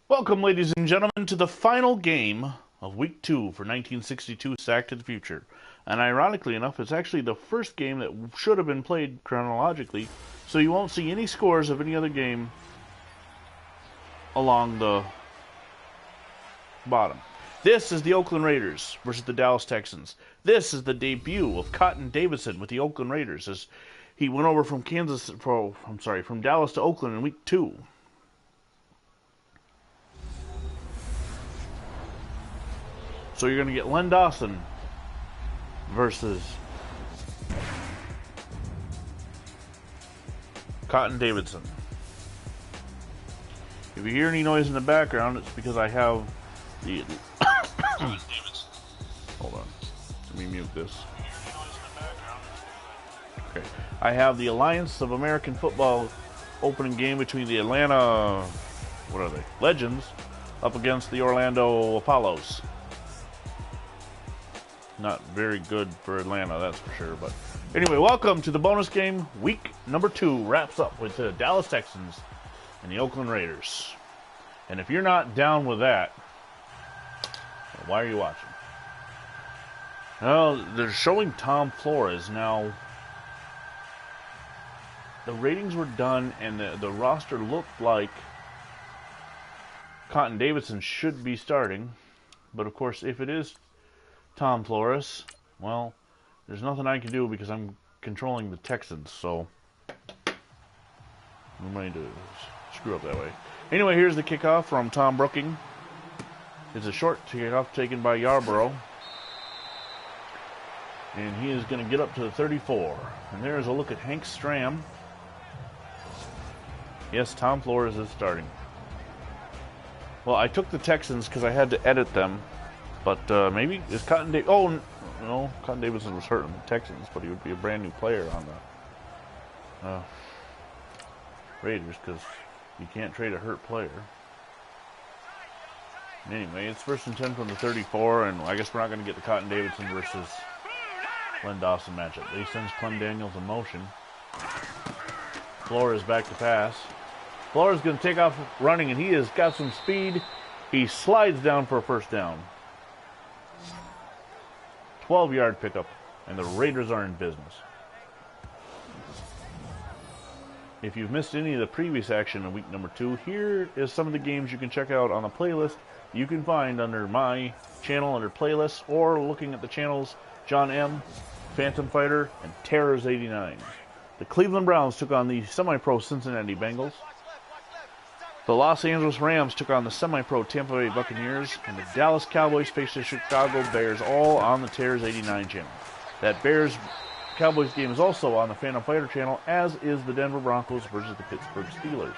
Welcome, ladies and gentlemen, to the final game of Week 2 for 1962 Sack to the Future. And ironically enough, it's actually the first game that should have been played chronologically, so you won't see any scores of any other game along the bottom. This is the Oakland Raiders versus the Dallas Texans. This is the debut of Cotton Davidson with the Oakland Raiders as he went over from from Dallas to Oakland in Week 2. So you're going to get Len Dawson versus Cotton Davidson. If you hear any noise in the background, it's because I have the... Hold on. Let me mute this. Okay. I have the Alliance of American Football opening game between the Atlanta... What are they? Legends up against the Orlando Apollos. Not very good for Atlanta, that's for sure. But anyway, welcome to the bonus game. Week number 2 wraps up with the Dallas Texans and the Oakland Raiders. And if you're not down with that, why are you watching? Well, they're showing Tom Flores. Now, the ratings were done and the roster looked like Cotton Davidson should be starting. But of course, if it is Tom Flores, well, there's nothing I can do because I'm controlling the Texans, so I'm going to screw up that way. Anyway, here's the kickoff from Tom Brooking. It's a short kickoff taken by Yarborough. And he is going to get up to the 34. And there's a look at Hank Stram. Yes, Tom Flores is starting. Well, I took the Texans because I had to edit them. But maybe is Cotton Davidson... Oh, no, Cotton Davidson was hurt on the Texans, but he would be a brand new player on the Raiders because you can't trade a hurt player. Anyway, it's 1st and 10 from the 34, and I guess we're not going to get the Cotton Davidson versus Len Dawson matchup. He sends Clem Daniels in motion. Flores back to pass. Flores is going to take off running, and he has got some speed. He slides down for a first down. 12-yard pickup, and the Raiders are in business. If you've missed any of the previous action in week number 2, here is some of the games you can check out on the playlist you can find under my channel under playlists, or looking at the channels John M., Phantom Fighter, and Terrors 89. The Cleveland Browns took on the semi-pro Cincinnati Bengals. The Los Angeles Rams took on the semi-pro Tampa Bay Buccaneers, and the Dallas Cowboys faced the Chicago Bears, all on the Terrors 89 channel. That Bears-Cowboys game is also on the Phantom Fighter channel, as is the Denver Broncos versus the Pittsburgh Steelers.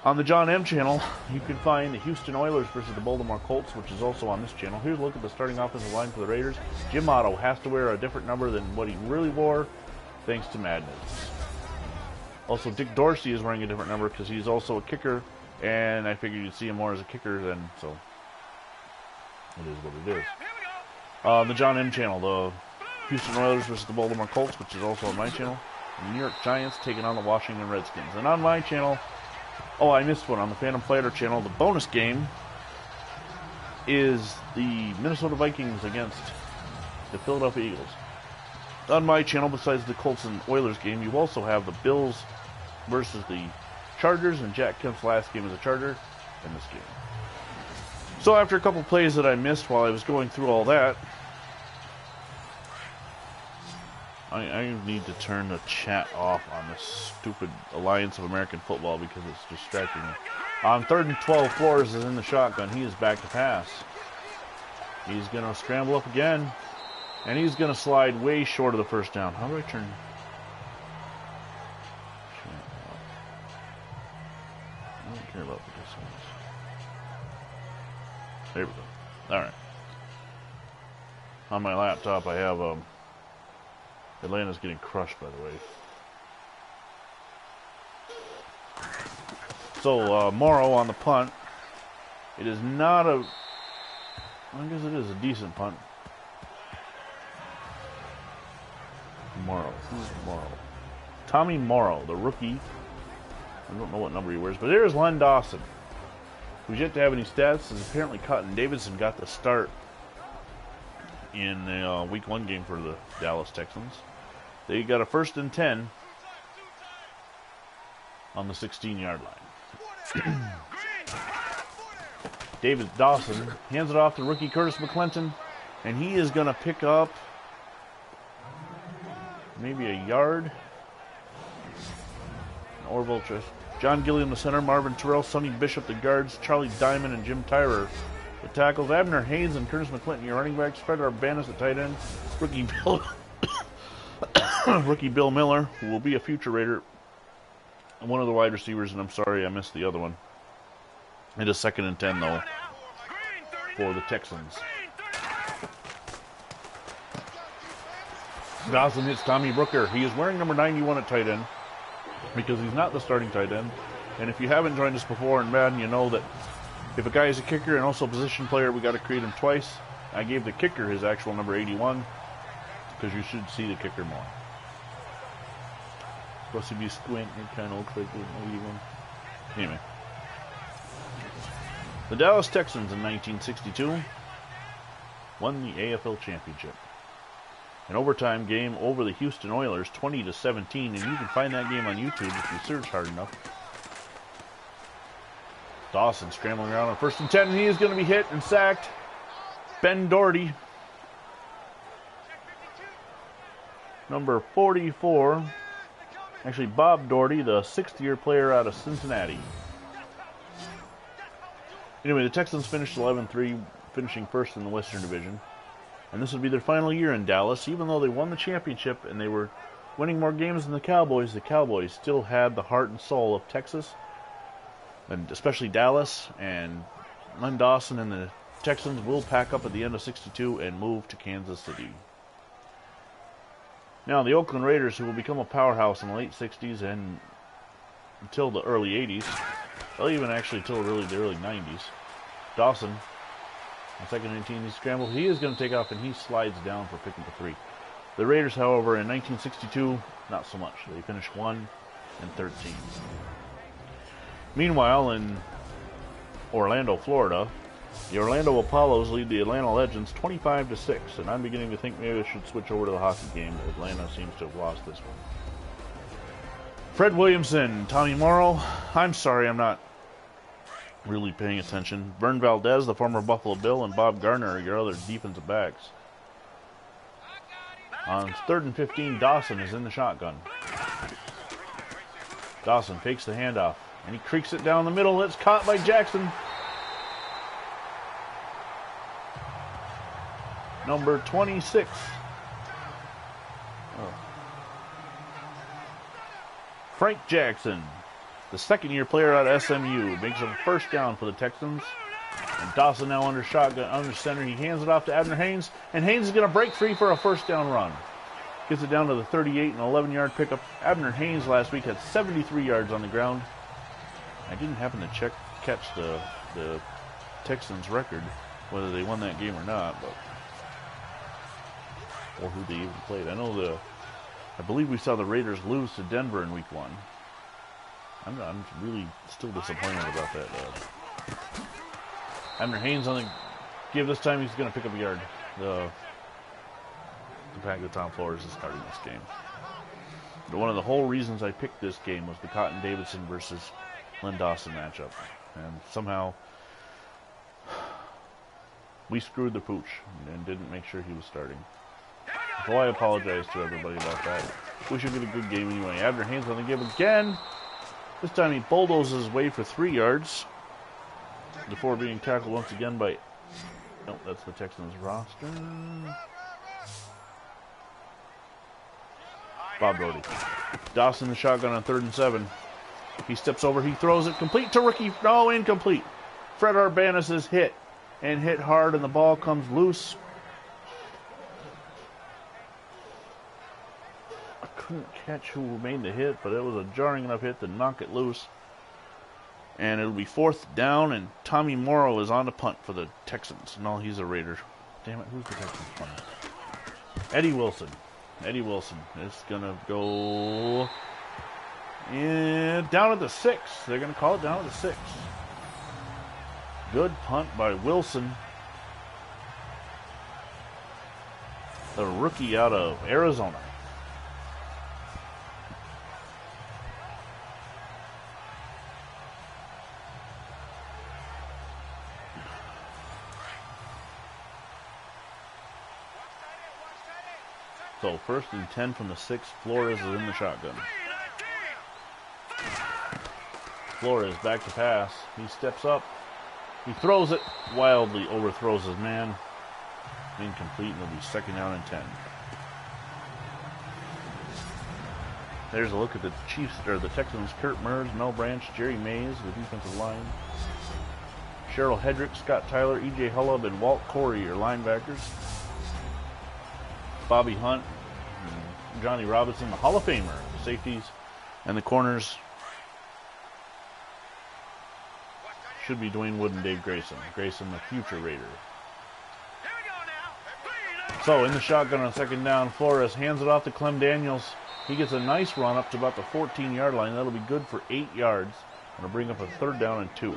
On the John M channel, you can find the Houston Oilers versus the Baltimore Colts, which is also on this channel. Here's a look at the starting offensive line for the Raiders. Jim Otto has to wear a different number than what he really wore, thanks to madness. Also, Dick Dorsey is wearing a different number because he's also a kicker, and I figured you'd see him more as a kicker than, so it is what it is. The John M channel, the Houston Oilers versus the Baltimore Colts, which is also on my channel. The New York Giants taking on the Washington Redskins. And on my channel, oh, I missed one, on the Phantom Fighter channel, the bonus game is the Minnesota Vikings against the Philadelphia Eagles. On my channel, besides the Colts and Oilers game, you also have the Bills versus the Chargers, and Jack Kemp's last game as a Charger in this game. So after a couple plays that I missed while I was going through all that, I need to turn the chat off on this stupid Alliance of American Football because it's distracting me. On 3rd and 12, Flores is in the shotgun. He is back to pass. He's going to scramble up again. And he's going to slide way short of the first down. How do I turn? I don't care about the distance. There we go. Alright. On my laptop I have Atlanta's getting crushed, by the way. So Morrow on the punt. It is not a... I guess it is a decent punt. Morrow. Who's Morrow? Tommy Morrow, the rookie. I don't know what number he wears, but there's Len Dawson. who's yet to have any stats, is apparently Cotton Davidson got the start in the Week 1 game for the Dallas Texans. They got a 1st and 10 on the 16-yard line. David Dawson hands it off to rookie Curtis McClinton, and he is going to pick up maybe a yard. Orville, John Gilliam, the center, Marvin Terrell, Sonny Bishop, the guards, Charlie Diamond, and Jim Tyrer, the tackles. Abner Haynes and Curtis McClinton, your running backs. Fred Urbanus, the tight end. Rookie Bill Miller, who will be a future Raider. And one of the wide receivers, and I'm sorry I missed the other one. It is 2nd and 10, though, for the Texans. Dawson hits Tommy Brooker. He is wearing number 91 at tight end because he's not the starting tight end. And if you haven't joined us before in Madden, you know that if a guy is a kicker and also a position player, we got to create him twice. I gave the kicker his actual number 81 because you should see the kicker more. Supposed to be squint, it kind of looks like the 81. Anyway. The Dallas Texans in 1962 won the AFL Championship. An overtime game over the Houston Oilers, 20-17, and you can find that game on YouTube if you search hard enough. Dawson scrambling around on 1st and 10, and he is going to be hit and sacked. Ben Doherty, number 44. Actually, Bob Doherty, the 6th-year player out of Cincinnati. Anyway, the Texans finished 11-3, finishing 1st in the Western Division. And this would be their final year in Dallas. Even though they won the championship and they were winning more games than the Cowboys still had the heart and soul of Texas, and especially Dallas. And Len Dawson and the Texans will pack up at the end of 62 and move to Kansas City. Now, the Oakland Raiders, who will become a powerhouse in the late 60s and until the early 80s, well, even actually until really the early 90s. Dawson, on 2nd and 18, he scrambles. He is going to take off, and he slides down for picking the 3. The Raiders, however, in 1962, not so much. They finished 1-13. Meanwhile, in Orlando, Florida, the Orlando Apollos lead the Atlanta Legends 25-6, and I'm beginning to think maybe I should switch over to the hockey game. Atlanta seems to have lost this one. Fred Williamson, Tommy Morrow. I'm sorry, I'm not really paying attention. Vern Valdez, the former Buffalo Bill, and Bob Gardner are your other defensive backs. On 3rd and 15, Dawson is in the shotgun. Dawson fakes the handoff, and he creaks it down the middle. It's caught by Jackson. Number 26. Frank Jackson, the 2nd-year player out of SMU, makes a 1st down for the Texans. And Dawson now under shotgun, under center. He hands it off to Abner Haynes, and Haynes is going to break free for a 1st down run. Gets it down to the 38, and 11-yard pickup. Abner Haynes last week had 73 yards on the ground. I didn't happen to catch the Texans record, whether they won that game or not, or who they even played. I believe we saw the Raiders lose to Denver in Week 1. I'm really still disappointed about that. Abner Haynes on the give this time. He's going to pick up a yard. The fact that Tom Flores is starting this game. But one of the whole reasons I picked this game was the Cotton Davidson versus Len Dawson matchup. And somehow we screwed the pooch and didn't make sure he was starting. So I apologize to everybody about that. We should get a good game anyway. Abner Haynes on the give again. This time he bulldozes his way for 3 yards before being tackled once again by... Nope, that's the Texans roster. Bob Brody. Dawson the shotgun on 3rd and 7. He steps over. He throws it complete to rookie. No, incomplete. Fred Urbanus is hit and hit hard, and the ball comes loose. I couldn't catch who made the hit, but it was a jarring enough hit to knock it loose. And it'll be 4th down, and Tommy Morrow is on the punt for the Texans. No, he's a Raider. Damn it, who's the Texans punt? Eddie Wilson. Eddie Wilson is going to go down at the 6. They're going to call it down at the 6. Good punt by Wilson, the rookie out of Arizona. So 1st and 10 from the 6. Flores is in the shotgun. Flores back to pass. He steps up. He throws it. Wildly overthrows his man. Incomplete, and it'll be 2nd down and 10. There's a look at the Chiefs, or the Texans. Kurt Murs, Mel Branch, Jerry Mays, the defensive line. Cheryl Hedrick, Scott Tyler, E.J. Hullub, and Walt Corey are linebackers. Bobby Hunt, and Johnny Robinson, the Hall of Famer, the safeties, and the corners should be Dwayne Wood and Dave Grayson. Grayson, the future Raider. So in the shotgun on 2nd down, Flores hands it off to Clem Daniels. He gets a nice run up to about the 14-yard line. That'll be good for 8 yards. It'll bring up a 3rd down and 2.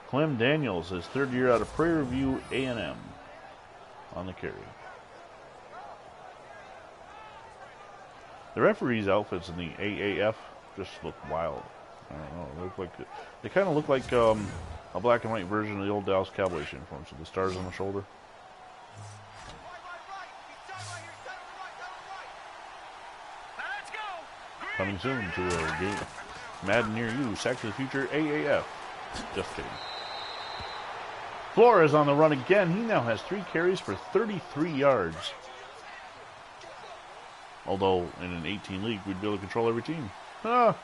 Clem Daniels, his 3rd year out of Prairie View A&M, on the carry. The referees' outfits in the AAF just look wild. I don't know. They kind of look like a black and white version of the old Dallas Cowboys uniforms with the stars on the shoulder. Coming soon to a game. Madden near you. Sack to the Future AAF. Just kidding. Flores on the run again. He now has 3 carries for 33 yards. Although in an 18 league, we'd be able to control every team. Ah.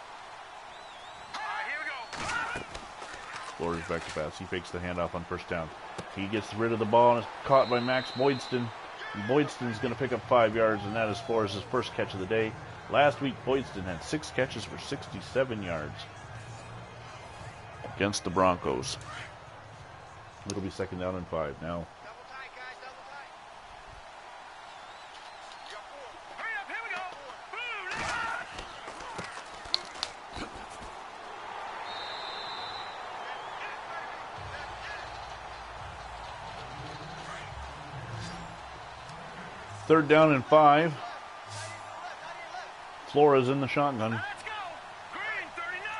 Flores back to pass. He fakes the handoff on 1st down. He gets rid of the ball and is caught by Max Boydston. And Boydston's going to pick up 5 yards, and that is Flores' first catch of the day. Last week, Boydston had 6 catches for 67 yards against the Broncos. It'll be 2nd down and 5 now. Third down and 5. Flores in the shotgun.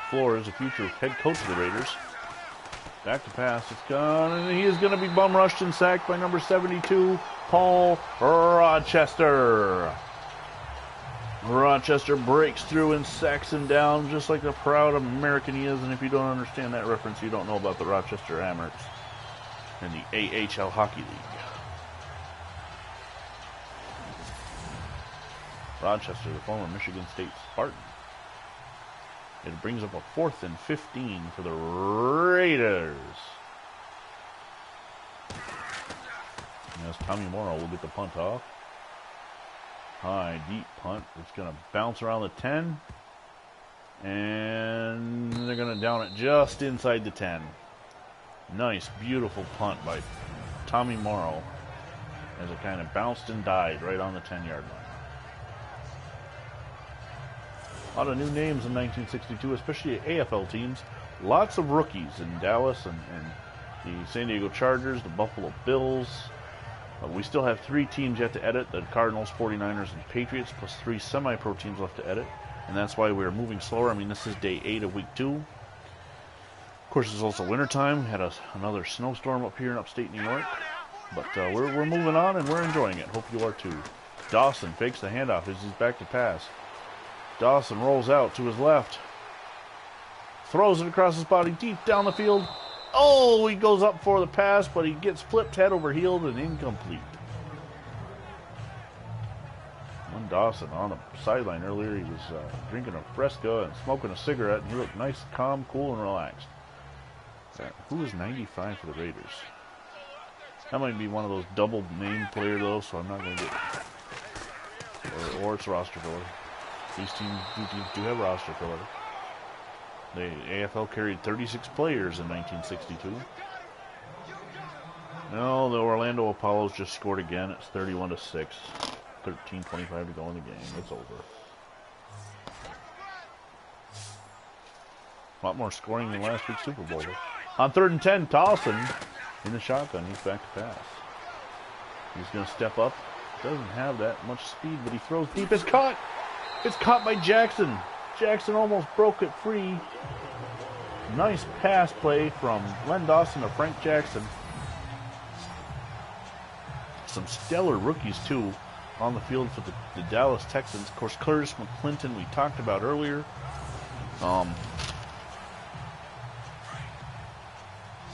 Flores, a future head coach of the Raiders. Back to pass. It's gone, and he is going to be bum rushed and sacked by number 72, Paul Rochester. Rochester breaks through and sacks him down just like the proud American he is. And if you don't understand that reference, you don't know about the Rochester Hammers in the AHL Hockey League. Rochester, the former Michigan State Spartan. It brings up a 4th and 15 for the Raiders. And as Tommy Morrow will get the punt off. High, deep punt. It's going to bounce around the 10. And they're going to down it just inside the 10. Nice, beautiful punt by Tommy Morrow as it kind of bounced and died right on the 10-yard line. A lot of new names in 1962, especially AFL teams. Lots of rookies in Dallas and the San Diego Chargers, the Buffalo Bills. We still have 3 teams yet to edit, the Cardinals, 49ers, and Patriots, plus 3 semi-pro teams left to edit. And that's why we're moving slower. I mean, this is day 8 of week 2. Of course, it's also wintertime. We had another snowstorm up here in upstate New York. But we're moving on, and we're enjoying it. Hope you are too. Dawson fakes the handoff as he's back to pass. Dawson rolls out to his left. Throws it across his body deep down the field. Oh, he goes up for the pass, but he gets flipped head over heels and incomplete. One Dawson on the sideline earlier. He was drinking a Fresca and smoking a cigarette, and he looked nice, calm, cool, and relaxed. Who is 95 for the Raiders? That might be one of those double name player though, so I'm not going to get... Or it's roster filler. These teams do have roster filler. The AFL carried 36 players in 1962. No, the Orlando Apollos just scored again. It's 31-6. 13:25 to go in the game. It's over. A lot more scoring than last week's Super Bowl. Though. On 3rd and 10, Dawson in the shotgun. He's back to pass. He's going to step up. Doesn't have that much speed, but he throws deep. It's caught. It's caught by Jackson. Jackson almost broke it free. Nice pass play from Len Dawson to Frank Jackson. Some stellar rookies, too, on the field for the Dallas Texans. Of course, Curtis McClinton we talked about earlier. You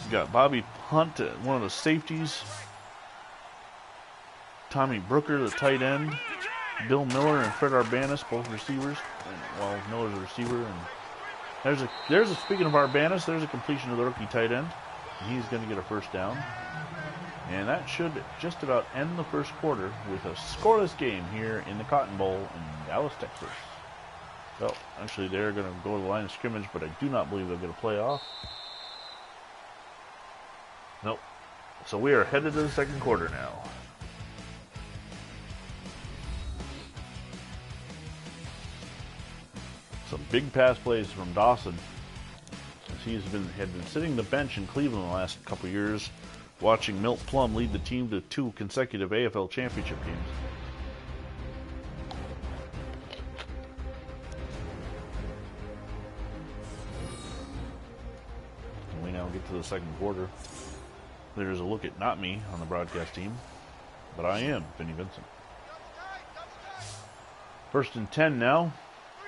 got Bobby Hunt, one of the safeties. Tommy Brooker, the tight end. Bill Miller and Fred Arbanis, both receivers. Well, Miller's a receiver. And there's a speaking of Arbanis, there's a completion of the rookie tight end. He's going to get a first down. And that should just about end the first quarter with a scoreless game here in the Cotton Bowl in Dallas, Texas. Well, actually, they're going to go to the line of scrimmage, but I do not believe they'll get a playoff. Nope. So we are headed to the second quarter now. Some big pass plays from Dawson, as he had been sitting the bench in Cleveland the last couple years, watching Milt Plum lead the team to 2 consecutive AFL championship games. And we now get to the second quarter. There's a look at not me on the broadcast team, but I am Vinny Vincent. 1st and 10 now.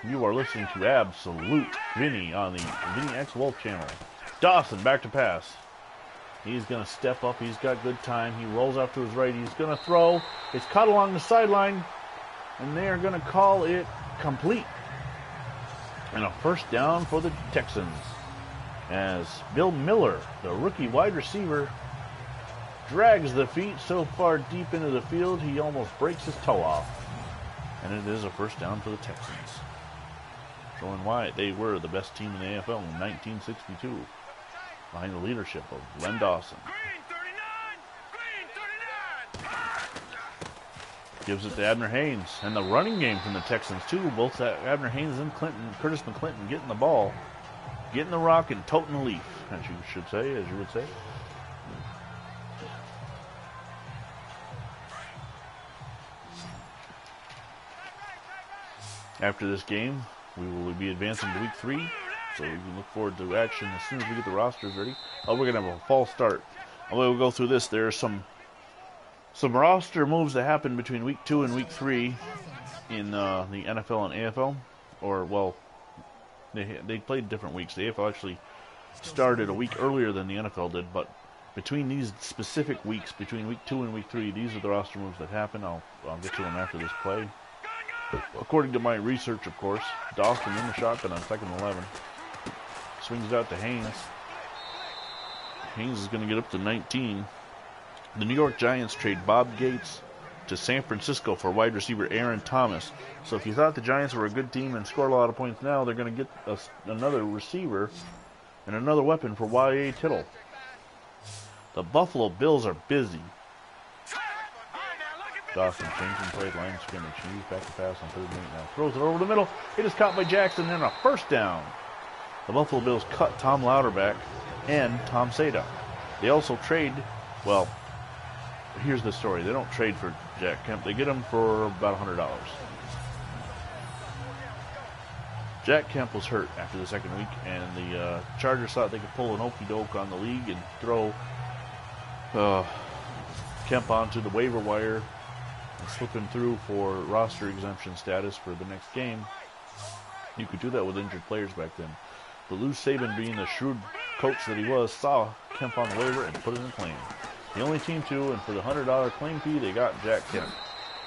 You are listening to Absolute Vinny on the Vinny X Wolf channel. Dawson back to pass. He's going to step up. He's got good time. He rolls out to his right. He's going to throw. It's caught along the sideline, and they are going to call it complete. And a first down for the Texans, as Bill Miller, the rookie wide receiver, drags the feet so far deep into the field he almost breaks his toe off. And it is a first down for the Texans, showing why they were the best team in the AFL in 1962, behind the leadership of Len Dawson. Gives it to Abner Haynes, and the running game from the Texans too. Both Abner Haynes and Curtis McClinton getting the ball, getting the rock, and toting the leaf, as you would say. After this game, we will be advancing to week 3, so we can look forward to action as soon as we get the rosters ready. Oh, we're going to have a false start. We'll go through this. There are some roster moves that happened between week 2 and week 3 in the NFL and AFL. Or, well, they played different weeks. The AFL actually started a week earlier than the NFL did, but between these specific weeks, between week 2 and week 3, these are the roster moves that happened. I'll get to them after this play. According to my research, of course, Dawson in the shotgun on 2nd and 11. Swings it out to Haynes. Haynes is going to get up to 19. The New York Giants trade Bob Gates to San Francisco for wide receiver Aaron Thomas. So if you thought the Giants were a good team and scored a lot of points now, they're going to get another receiver and another weapon for Y.A. Tittle. The Buffalo Bills are busy. Dawson changing play, line of scrimmage. He's back to pass on 3rd and 8 now. Throws it over the middle. It is caught by Jackson and a first down. The Buffalo Bills cut Tom Louderback and Tom Sada. They also trade, well, here's the story. They don't trade for Jack Kemp. They get him for about $100. Jack Kemp was hurt after the second week, and the Chargers thought they could pull an okey-doke on the league and throw Kemp onto the waiver wire and slip him through for roster exemption status for the next game. You could do that with injured players back then. But Lou Saban, being the shrewd coach that he was, saw Kemp on the waiver and put in a claim. The only team to, and for the $100 claim fee, they got Jack Kemp.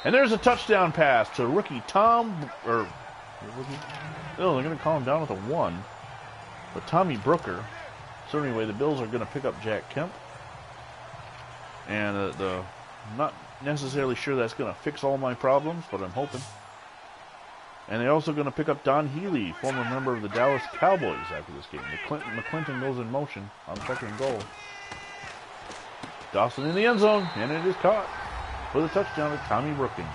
And there's a touchdown pass to rookie they're going to call him down with a 1. But Tommy Brooker. So anyway, the Bills are going to pick up Jack Kemp. And I'm not necessarily sure that's going to fix all my problems, but I'm hoping. And they're also going to pick up Don Healy, former member of the Dallas Cowboys, after this game. McClinton goes in motion on 2nd and goal. Dawson in the end zone, and it is caught for the touchdown to Tommy Brooking.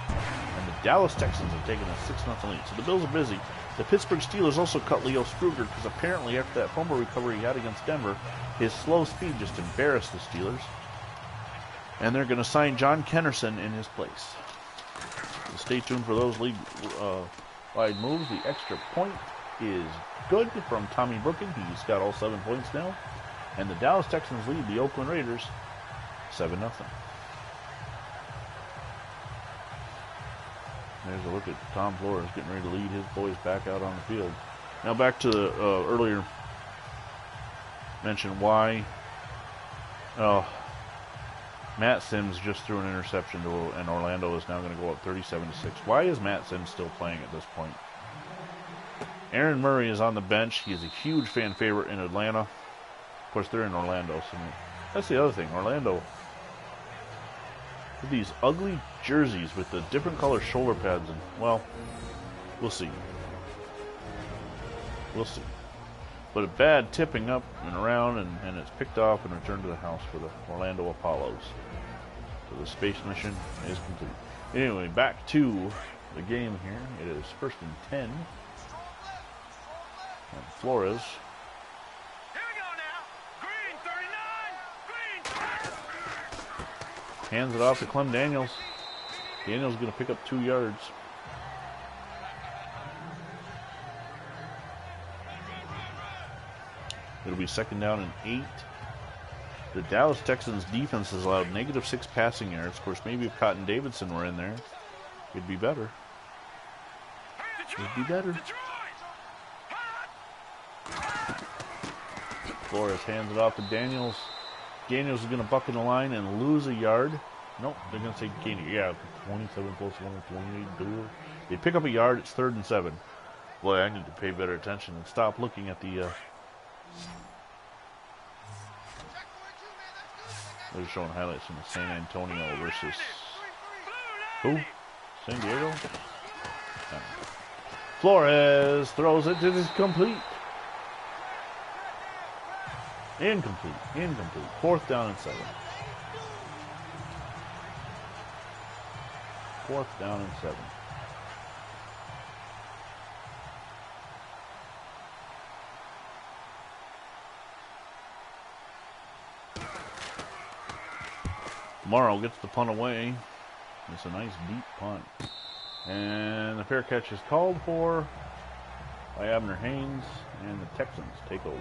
And the Dallas Texans have taken a 6-0 lead. So the Bills are busy. The Pittsburgh Steelers also cut Leo Struger because apparently after that fumble recovery he had against Denver, his slow speed just embarrassed the Steelers. And they're going to sign John Kennerson in his place. So stay tuned for those league-wide moves. The extra point is good from Tommy Brooken. He's got all 7 points now. And the Dallas Texans lead the Oakland Raiders 7-0. There's a look at Tom Flores getting ready to lead his boys back out on the field. Now back to the earlier mention why Matt Sims just threw an interception and Orlando is now going to go up 37-6. Why is Matt Sims still playing at this point? Aaron Murray is on the bench. He is a huge fan favorite in Atlanta. Of course, they're in Orlando, so that's the other thing. Orlando, with these ugly jerseys with the different color shoulder pads, and well, we'll see. We'll see. But a bad tipping up and around, and it's picked off and returned to the house for the Orlando Apollos. So the space mission is complete. Anyway, back to the game here. It is 1st and 10. And Flores. Hands it off to Clem Daniels. Daniels going to pick up 2 yards. It'll be 2nd down and 8. The Dallas Texans defense has allowed -6 passing yards. Of course, maybe if Cotton Davidson were in there, it'd be better. It'd be better. Flores hands it off to Daniels. Daniels is going to buck in the line and lose a yard. Nope, they're going to say gain it. Yeah, 27 plus 1, 28. They pick up a yard. It's 3rd and 7. Boy, I need to pay better attention and stop looking at the... They're showing highlights from the San Antonio versus... Who? San Diego? Flores throws it. It is complete. Incomplete. 4th down and 7. 4th down and 7. Morrow gets the punt away. It's a nice deep punt. And the fair catch is called for by Abner Haynes, and the Texans take over.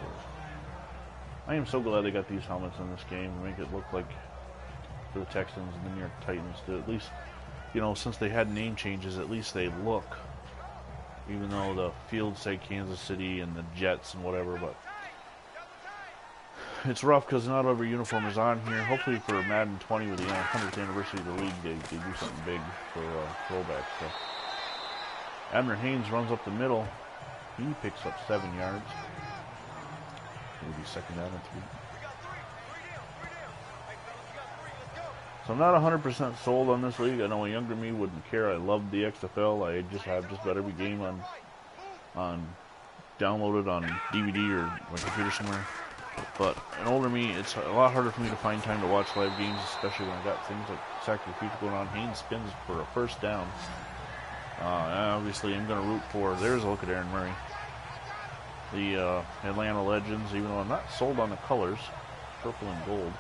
I am so glad they got these helmets in this game to make it look like for the Texans and the New York Titans to at least, you know, since they had name changes, at least they look, even though the fields say Kansas City and the Jets and whatever, but it's rough because not every uniform is on here. Hopefully for Madden 20 with the 100th anniversary of the league, they do something big for throwbacks. So Abner Haynes runs up the middle. He picks up 7 yards. It'll be 2nd down and 3. So I'm not 100% sold on this league. I know a younger me wouldn't care. I love the XFL. I just have just about every game on downloaded on DVD or my computer somewhere. But an older me, it's a lot harder for me to find time to watch live games, especially when I got things like sack your feet going on. Haynes spins for a 1st down. Obviously, I'm going to root for. There's a look at Aaron Murray. The Atlanta Legends, even though I'm not sold on the colors, purple and gold.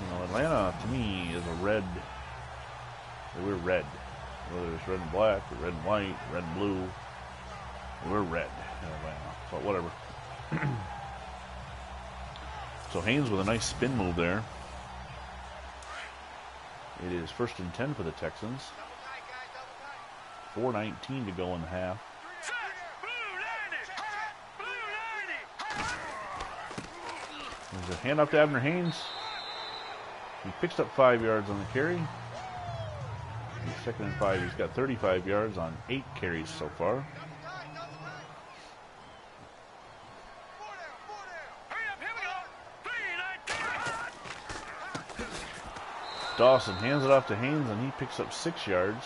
You know, Atlanta, to me, is a red. We're red. Whether it's red and black, or red and white, red and blue, we're red in Atlanta. But whatever. So Haynes with a nice spin move there. It is 1st and 10 for the Texans. 4:19 to go in the half. There's a hand up to Abner Haynes. He picks up 5 yards on the carry. He's 2nd and 5. He's got 35 yards on 8 carries so far. Dawson hands it off to Haynes, and he picks up 6 yards.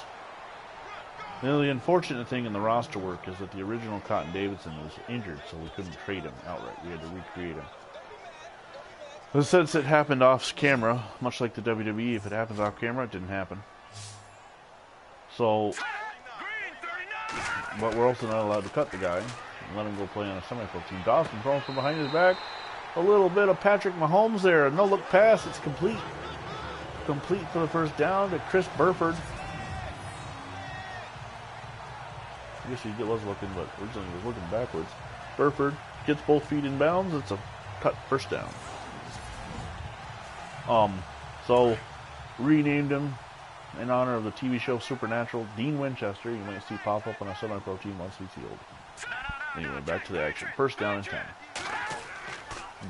Now, the unfortunate thing in the roster work is that the original Cotton Davidson was injured, so we couldn't trade him outright. We had to recreate him. But since it happened off camera, much like the WWE, if it happens off camera, it didn't happen. So, but we're also not allowed to cut the guy and let him go play on a semi-pro team. Dawson thrown from behind his back. A little bit of Patrick Mahomes there. No look pass. It's complete. Complete for the first down to Chris Burford. I guess he was looking, but originally he was looking backwards. Burford gets both feet in bounds. It's a cut first down. So renamed him in honor of the TV show Supernatural. Dean Winchester, you might see pop up on a semi-pro team once he's healed. Anyway, back to the action. First down and 10.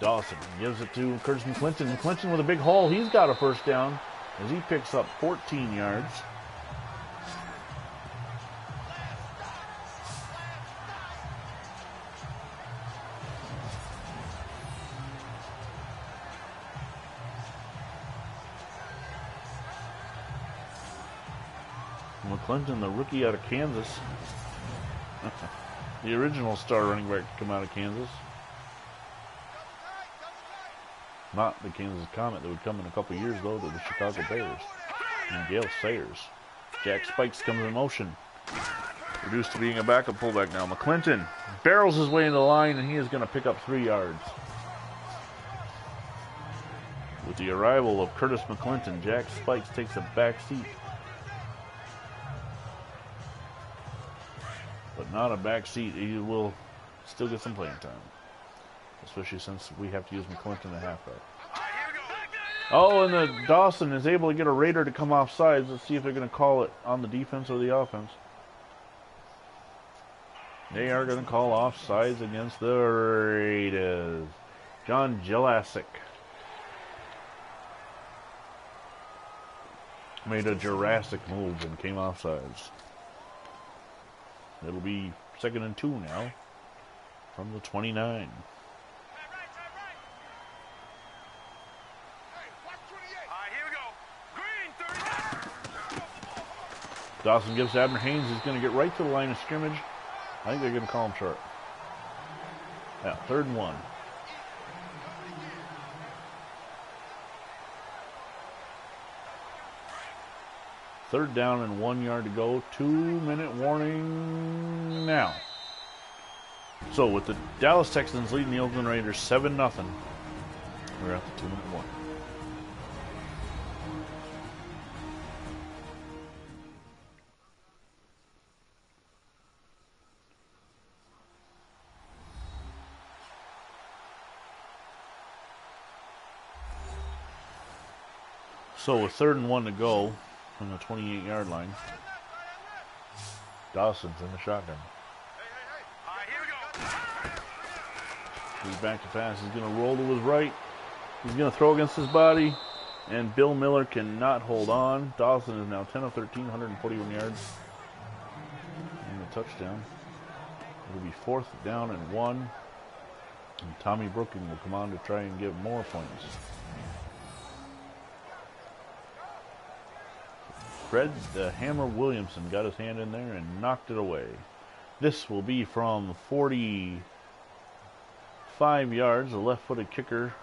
Dawson gives it to Curtis McClinton. McClinton with a big hole. He's got a first down as he picks up 14 yards. McClinton, the rookie out of Kansas. The original star running back to come out of Kansas. Not the Kansas Comet that would come in a couple years, though, to the Chicago Bears. And Gale Sayers. Jack Spikes comes in motion. Reduced to being a backup fullback now. McClinton barrels his way into the line, and he is going to pick up 3 yards. With the arrival of Curtis McClinton, Jack Spikes takes a back seat. But not a back seat. He will still get some playing time. Especially since we have to use McClinton at halfback. Oh, and the Dawson is able to get a Raider to come off sides. Let's see if they're going to call it on the defense or the offense. They are going to call off sides against the Raiders. John Jelasic made a Jurassic move and came off sides. It'll be 2nd and 2 now from the 29. Dawson gives Abner Haynes. He's going to get right to the line of scrimmage. I think they're going to call him short. Yeah, 3rd and 1. Third down and 1 yard to go. 2-minute warning now. So with the Dallas Texans leading the Oakland Raiders 7-0, we're at the 2-minute warning. So with 3rd and 1 to go from the 28-yard line, Dawson's in the shotgun. He's back to pass. He's going to roll to his right. He's going to throw against his body, and Bill Miller cannot hold on. Dawson is now 10 of 13, 141 yards, and a touchdown. It'll be 4th down and 1, and Tommy Brooking will come on to try and get more points. Fred the Hammer Williamson got his hand in there and knocked it away. This will be from 45 yards, a left-footed kicker.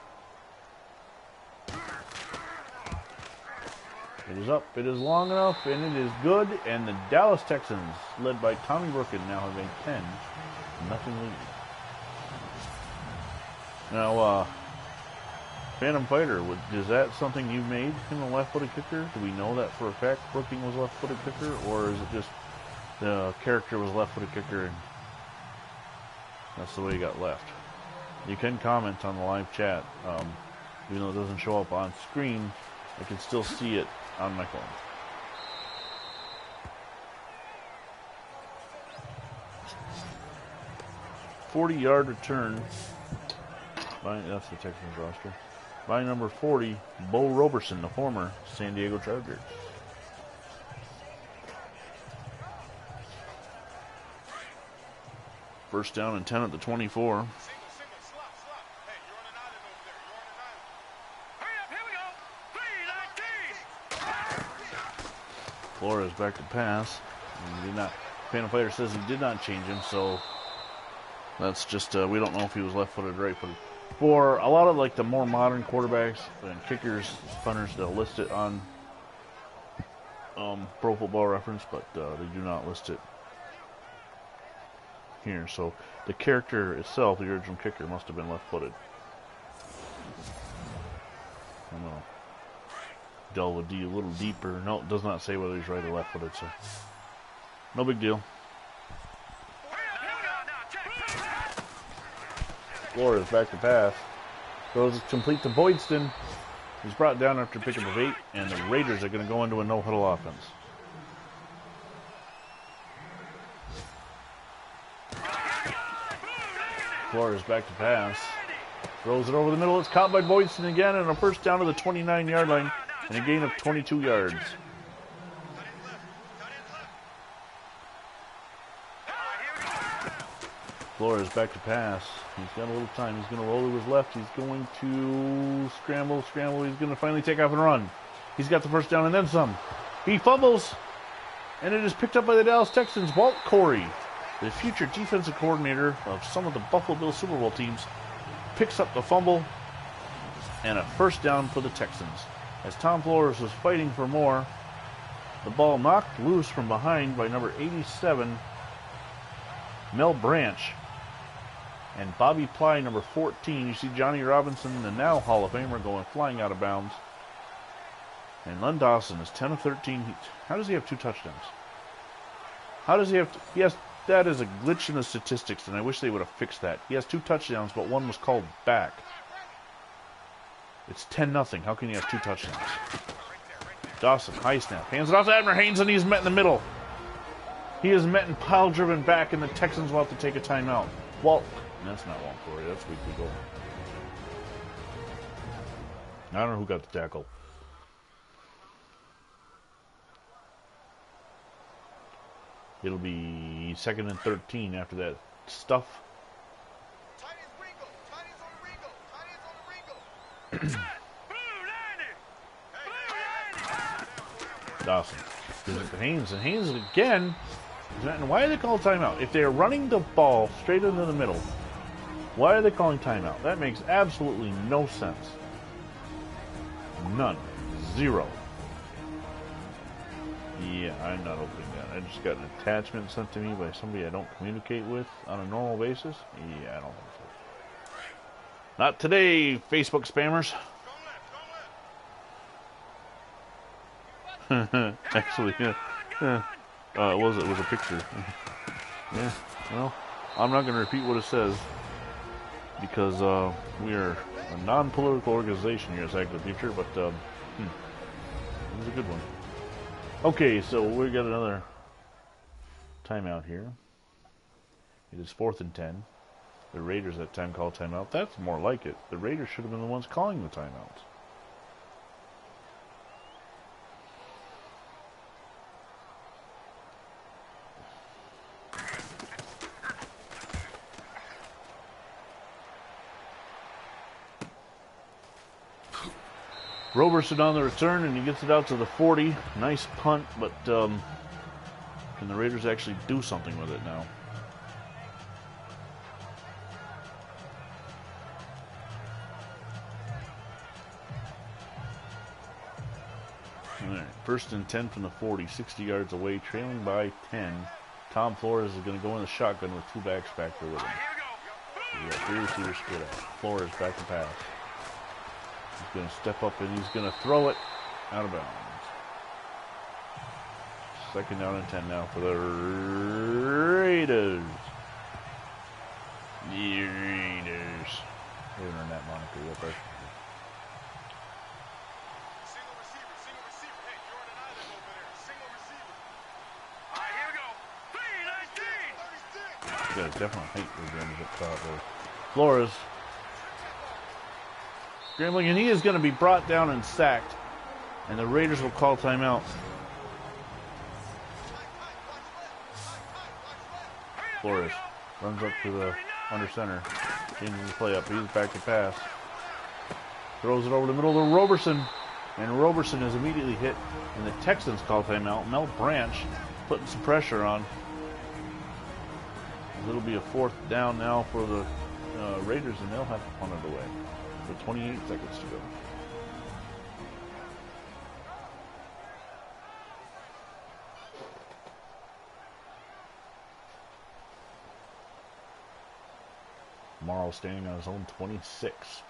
It is up, it is long enough, and it is good. And the Dallas Texans, led by Tommy Brookin, now have a 10-0 lead. Now, Phantom Fighter, is that something you made him a left-footed kicker? Do we know that for a fact Brooking was a left-footed kicker? Or is it just the character was a left-footed kicker and that's the way he got left? You can comment on the live chat. Even though it doesn't show up on screen, I can still see it on my phone. .40-yard return. That's the Texans roster. By number 40, Bo Roberson, the former San Diego Charger. First down and 10 at the 24. Flores back to pass. He did not. Phantom Fighter says he did not change him, so that's just we don't know if he was left-footed or right-footed. For a lot of like the more modern quarterbacks and kickers, punters, they'll list it on Pro Football Reference, but they do not list it here. So the character itself, the original kicker, must have been left-footed. I'm gonna delve a little deeper. No, it does not say whether he's right or left-footed, so no big deal. Flores back to pass. Goes complete to Boydston. He's brought down after a pickup of 8, and the Raiders are going to go into a no-huddle offense. Flores back to pass. Throws it over the middle. It's caught by Boydston again, and a first down to the 29-yard line, and a gain of 22 yards. Flores back to pass. He's got a little time. He's going to roll to his left. He's going to scramble. He's going to finally take off and run. He's got the first down and then some. He fumbles, and it is picked up by the Dallas Texans. Walt Corey, the future defensive coordinator of some of the Buffalo Bills Super Bowl teams, picks up the fumble and a first down for the Texans. As Tom Flores was fighting for more, the ball knocked loose from behind by number 87, Mel Branch, and Bobby Ply, number 14. You see Johnny Robinson, the now Hall of Famer, going flying out of bounds. And Len Dawson is 10 of 13. How does he have 2 touchdowns? How does he have... Yes, that is a glitch in the statistics, and I wish they would have fixed that. He has 2 touchdowns, but one was called back. It's 10-0. How can he have 2 touchdowns? Dawson, high snap. Hands it off to Abner Haynes, and he's met in the middle. He is met and pile-driven back, and the Texans will have to take a timeout. Walt... That's not Walt Corey. That's weekly goal. I don't know who got the tackle. It'll be 2nd and 13 after that stuff. Dawson gives it to Haynes, and Haynes again. And why are they calling timeout? If they're running the ball straight into the middle, why are they calling timeout? That makes absolutely no sense. None. 0. Yeah, I'm not opening that. I just got an attachment sent to me by somebody I don't communicate with on a normal basis. Yeah, I don't think so. Not today, Facebook spammers. Actually, yeah. It was a picture. Yeah, well, I'm not going to repeat what it says because we are a non-political organization here at Sack of the Future, but it was a good one. Okay, so we got another timeout here. It is 4th and 10. The Raiders at that time called timeout. That's more like it. The Raiders should have been the ones calling the timeouts. Roberson on the return, and he gets it out to the 40. Nice punt, but can the Raiders actually do something with it now? All right, 1st and 10 from the 40, 60 yards away, trailing by 10. Tom Flores is going to go in the shotgun with 2 backs back there with him. We got 3 receivers split out. Flores back to pass. He's going to step up and he's going to throw it out of bounds. 2nd down and 10 now for the Raiders. The Raiders. They haven't earned that moniker yet, but... You guys definitely hate those games up top there. Flores scrambling, and he is going to be brought down and sacked, and the Raiders will call timeout. Flores runs up to the under center, changes the play up. He's back to pass, throws it over the middle to Roberson, and Roberson is immediately hit, and the Texans call timeout. Mel Branch putting some pressure on. It'll be a 4th down now for the Raiders, and they'll have to punt it away with 28 seconds to go. Morrow standing on his own 26.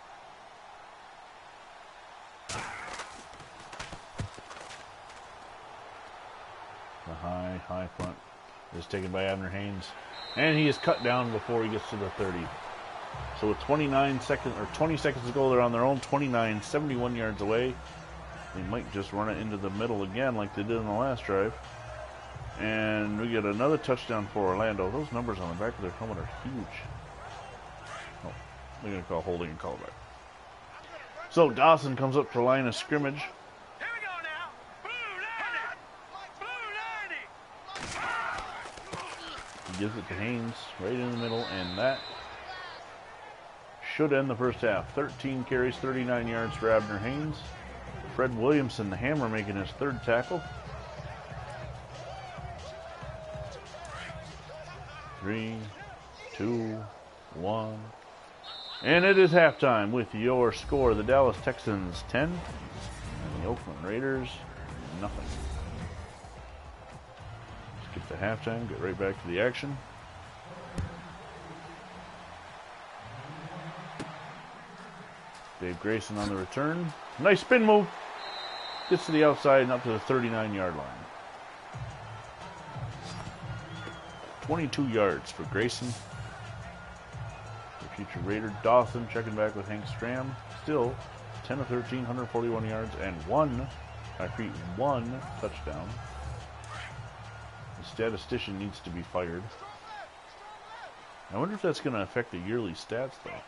The high punt is taken by Abner Haynes. And he is cut down before he gets to the 30. So with 20 seconds to go, they're on their own 29, 71 yards away. They might just run it into the middle again like they did in the last drive. And we get another touchdown for Orlando. Those numbers on the back of their helmet are huge. Oh, they're going to call holding and call it back. So Dawson comes up for line of scrimmage. Here we go now. He gives it to Haynes right in the middle, and that should end the first half. 13 carries, 39 yards for Abner Haynes. Fred Williamson, the hammer, making his third tackle. 3, 2, 1. And it is halftime with your score. The Dallas Texans 10 and the Oakland Raiders nothing. Skip to halftime, get right back to the action. Dave Grayson on the return. Nice spin move. Gets to the outside and up to the 39-yard line. 22 yards for Grayson. The future Raider Dawson checking back with Hank Stram. Still 10 of 13, 141 yards and one touchdown. The statistician needs to be fired. I wonder if that's going to affect the yearly stats, though.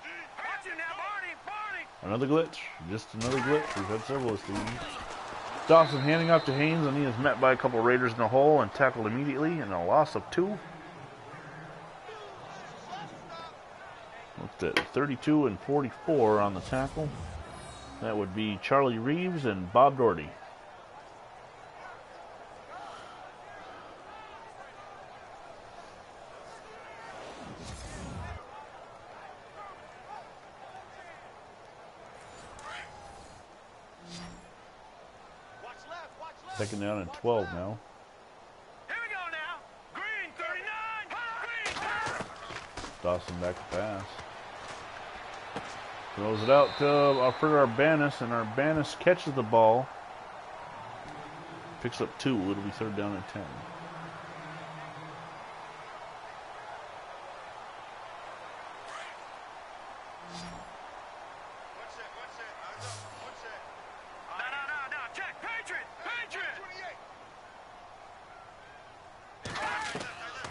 Another glitch. Just another glitch. We've had several of these. Dawson handing off to Haynes, and he is met by a couple Raiders in the hole and tackled immediately, and a loss of 2. Looked at 32 and 44 on the tackle. That would be Charlie Reeves and Bob Doherty. Second down and 12 now. Here we go now. Green 39. Green. Dawson back to pass. Throws it out for Arbanis, and Arbanis catches the ball. Picks up 2. It'll be third down and 10.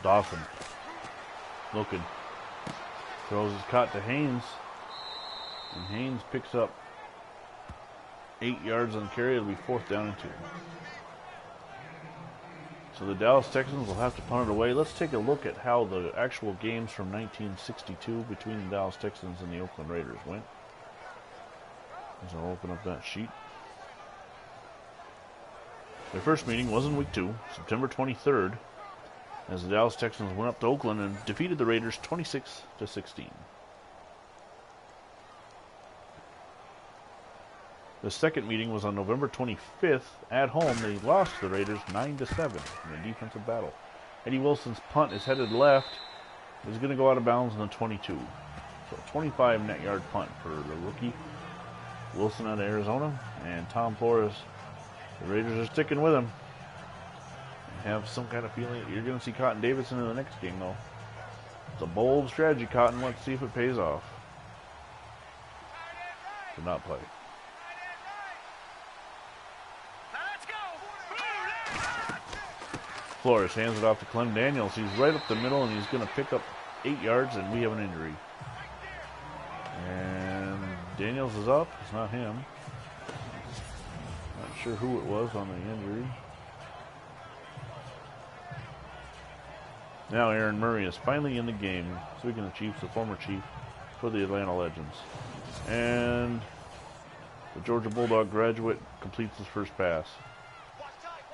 Dawson looking, throws his cut to Haynes, and Haynes picks up 8 yards on carry. It'll be fourth down and 2. So the Dallas Texans will have to punt it away. Let's take a look at how the actual games from 1962 between the Dallas Texans and the Oakland Raiders went. As I'll open up that sheet. Their first meeting was in week 2, September 23rd. As the Dallas Texans went up to Oakland and defeated the Raiders 26-16. The second meeting was on November 25th. At home, they lost to the Raiders 9-7 in a defensive battle. Eddie Wilson's punt is headed left. He's going to go out of bounds on the 22. So 25 net yard punt for the rookie. Wilson out of Arizona. And Tom Flores. The Raiders are sticking with him. Have some kind of feeling that you're going to see Cotton Davidson in the next game, though. It's a bold strategy, Cotton. Let's see if it pays off. Did not play. Flores hands it off to Clem Daniels. He's right up the middle, and he's going to pick up 8 yards, and we have an injury. And Daniels is up. It's not him. Not sure who it was on the injury. Now Aaron Murray is finally in the game. Speaking of Chiefs, the former Chief for the Atlanta Legends. And the Georgia Bulldog graduate completes his first pass.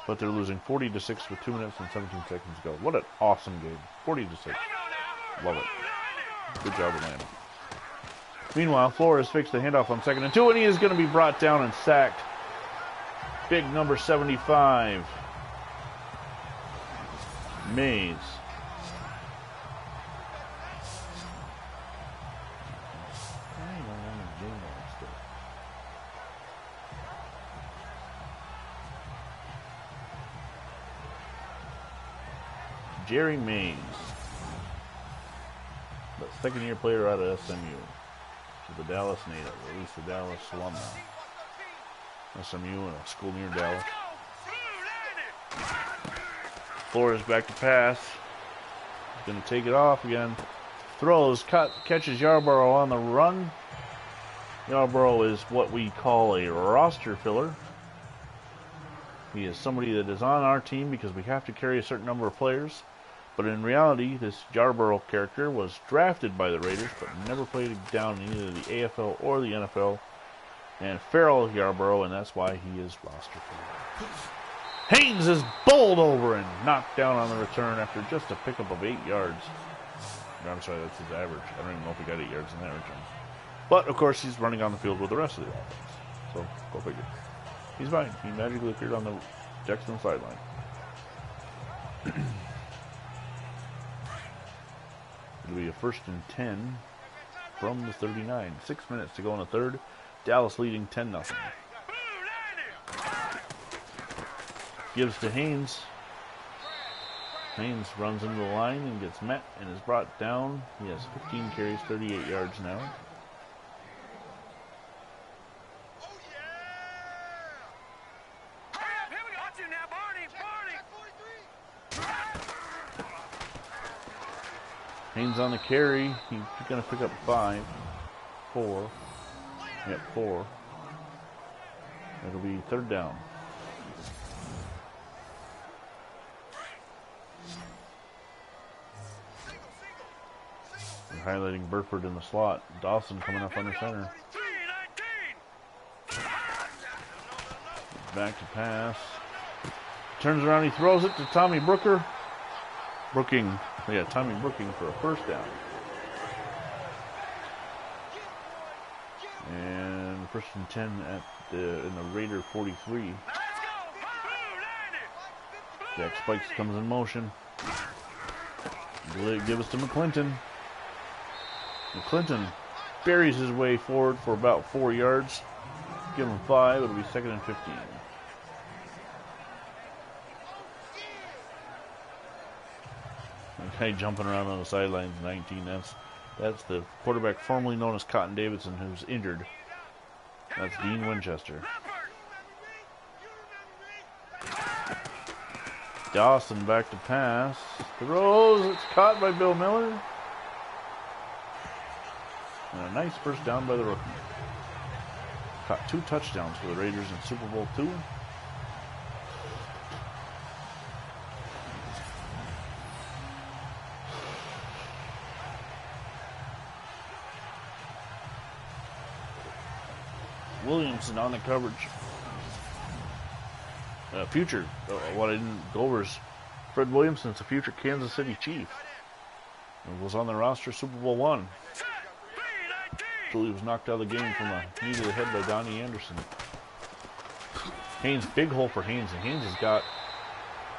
But they're losing 40-6 with 2 minutes and 17 seconds to go. What an awesome game. 40-6. Love it. Good job, Atlanta. Meanwhile, Flores fakes the handoff on 2nd and 2, and he is going to be brought down and sacked. Big number 75. Mays. Jerry Mays, the second-year player out of SMU. To the Dallas native, or at least the Dallas alumni. SMU, a school near Dallas. Flores back to pass. He's going to take it off again. Throws, catches Yarborough on the run. Yarborough is what we call a roster filler. He is somebody that is on our team because we have to carry a certain number of players. But in reality, this Yarborough character was drafted by the Raiders, but never played down in either the AFL or the NFL. And Farrell Yarborough, and that's why he is roster filler. Haynes is bowled over and knocked down on the return after just a pickup of 8 yards. I'm sorry, that's his average. I don't even know if he got 8 yards in that return. But, of course, he's running on the field with the rest of the offense. So, go figure. He's fine. He magically appeared on the Texans sideline. It'll be a 1st and 10 from the 39. 6 minutes to go in the third. Dallas leading 10-0. Gives to Haynes. Haynes runs into the line and gets met and is brought down. He has 15 carries, 38 yards now. Haynes on the carry. He's going to pick up 5, 4. Yep, 4. It'll be 3rd down. We're highlighting Burford in the slot. Dawson coming up under center. Back to pass. Turns around, he throws it to Tommy Brooking for a 1st down. And 1st and 10 in the Raider 43. Jack Spikes comes in motion. Give us to McClinton. McClinton buries his way forward for about 4 yards. Give him 5. It'll be 2nd and 15. The guy jumping around on the sidelines, 19. That's the quarterback formerly known as Cotton Davidson, who's injured. That's Dean Winchester. Dawson back to pass. Throws. It's caught by Bill Miller. And a nice 1st down by the rookie. Caught 2 touchdowns for the Raiders in Super Bowl II. Williamson on the coverage. What I didn't go over is Fred Williamson's a future Kansas City Chief. And was on the roster Super Bowl I. Until he was knocked out of the game from a knee to the head by Donnie Anderson. Haynes, big hole for Haynes. And Haynes has got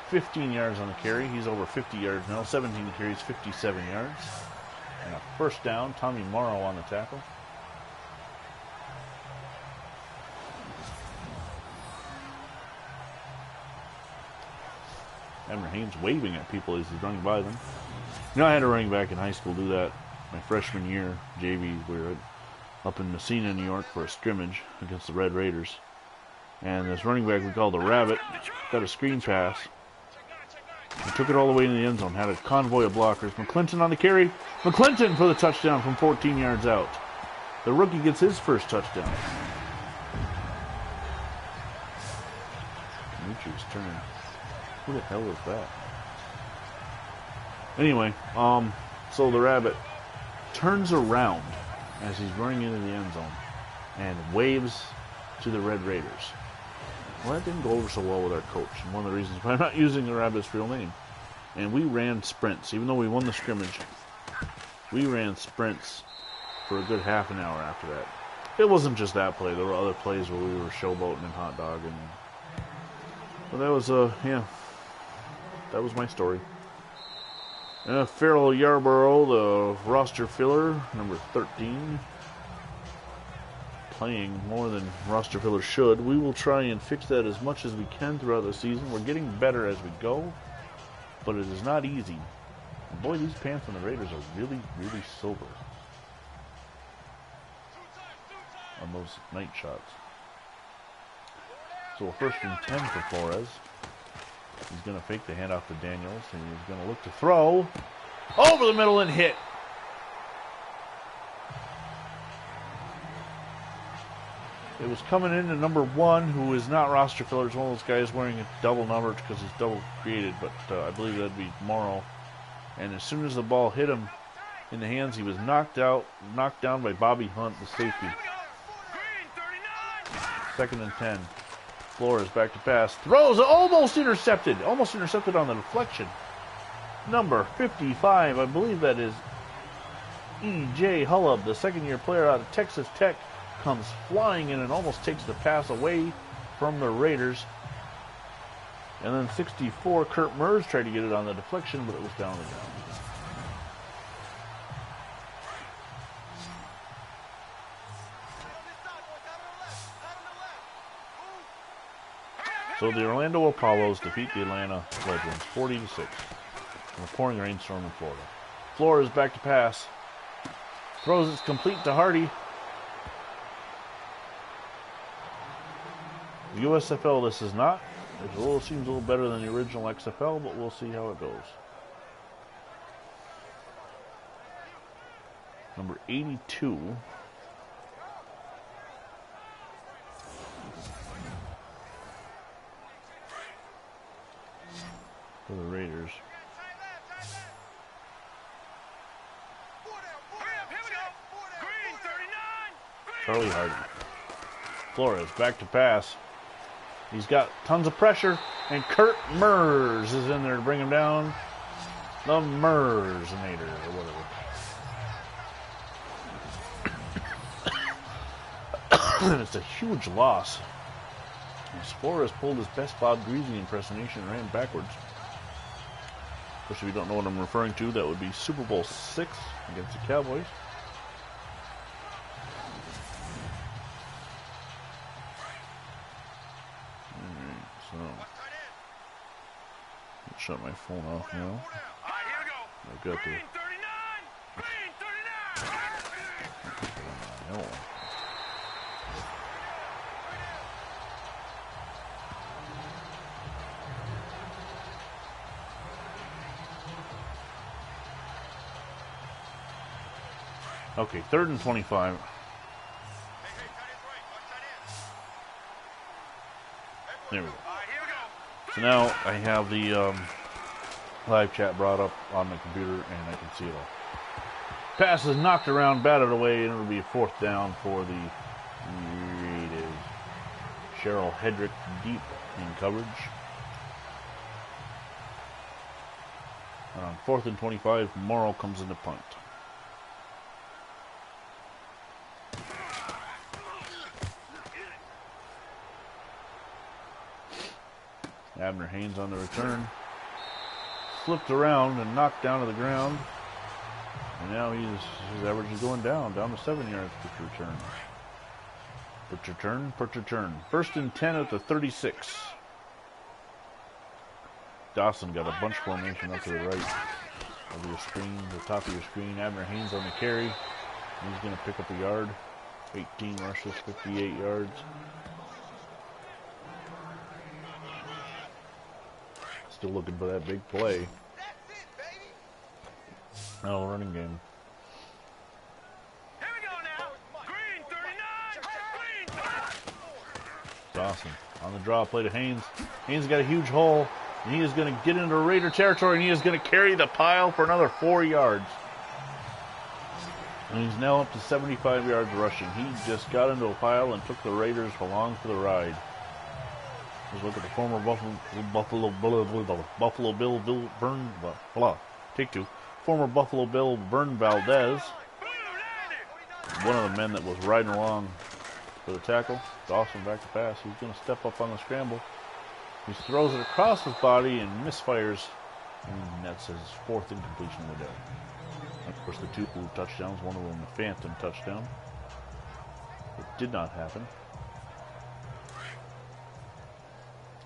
15 yards on the carry. He's over 50 yards now. 17 carries, 57 yards. And a 1st down. Tommy Morrow on the tackle. Abner Haynes waving at people as he's running by them. You know, I had a running back in high school do that my freshman year, JV. We were up in Messina, New York for a scrimmage against the Red Raiders. And this running back we called the Rabbit got a screen pass. He took it all the way into the end zone, had a convoy of blockers. McClinton on the carry. McClinton for the touchdown from 14 yards out. The rookie gets his 1st touchdown. Demetrius Turner. Who the hell is that? Anyway, so the Rabbit turns around as he's running into the end zone and waves to the Red Raiders. Well, that didn't go over so well with our coach, and one of the reasons why I'm not using the Rabbit's real name. And we ran sprints. Even though we won the scrimmage, we ran sprints for a good half an hour after that. It wasn't just that play. There were other plays where we were showboating and hot dogging. But that was, that was my story. Farrell Yarborough, the roster filler, number 13. Playing more than roster fillers should. We will try and fix that as much as we can throughout the season. We're getting better as we go. but it is not easy. And boy, these pants on the Raiders are really, really silver on those night shots. So a 1st and 10 for Flores. He's going to fake the handoff to Daniels, and he's going to look to throw over the middle and hit. It was coming into number 1, who is not roster filler. It's one of those guys wearing a double number because it's double created, but I believe that'd be Morrow. And as soon as the ball hit him in the hands, he was knocked down by Bobby Hunt, the safety. 2nd and 10. Flores back to pass. Throws, almost intercepted on the deflection. Number 55, I believe that is E.J. Hullub, the 2nd-year player out of Texas Tech, comes flying in and almost takes the pass away from the Raiders. And then 64, Kurt Murs tried to get it on the deflection, but it was down and down. So the Orlando Apollos defeat the Atlanta Legends 40-6 in a pouring rainstorm in Florida. Flores back to pass. Throws it complete to Hardy. The USFL, this is not. It seems a little better than the original XFL, but we'll see how it goes. Number 82. For the Raiders. Charlie Hardy. Flores back to pass. He's got tons of pressure, and Kurt Murs is in there to bring him down. The Mursinator, or whatever. And it's a huge loss. As Flores pulled his best Bob Greasy impersonation and ran backwards. Of course, if you don't know what I'm referring to, that would be Super Bowl 6 against the Cowboys. Shut my phone off now. I've got the... Okay, 3rd and 25. There we go. So now I have the live chat brought up on the computer, and I can see it all. Pass is knocked around, batted away, and it'll be a 4th down for the Raiders. Cheryl Hedrick deep in coverage. And on 4th and 25, Morrow comes in to punt. Abner Haynes on the return. Flipped around and knocked down to the ground. And now his average is going down to 7 yards per return. 1st and 10 at the 36. Dawson got a bunch formation up to the right of your screen, the top of your screen. Abner Haynes on the carry. He's going to pick up a yard. 18 rushes, 58 yards. Still looking for that big play. Oh, running game. Here we go now. Green 39. Green. Dawson on the draw play to Haynes. Haynes got a huge hole, and he is going to get into Raider territory, and he is going to carry the pile for another 4 yards. And he's now up to 75 yards rushing. He just got into a pile and took the Raiders along for the ride. Let's look at the former Buffalo Bill Vern. Take 2. Former Buffalo Bill Vern Valdez, one of the men that was riding along for the tackle. Dawson back to pass. He's going to step up on the scramble. He throws it across his body and misfires, and that's his 4th incompletion of the day. And of course, the 2 touchdowns, one of them a phantom touchdown. It did not happen.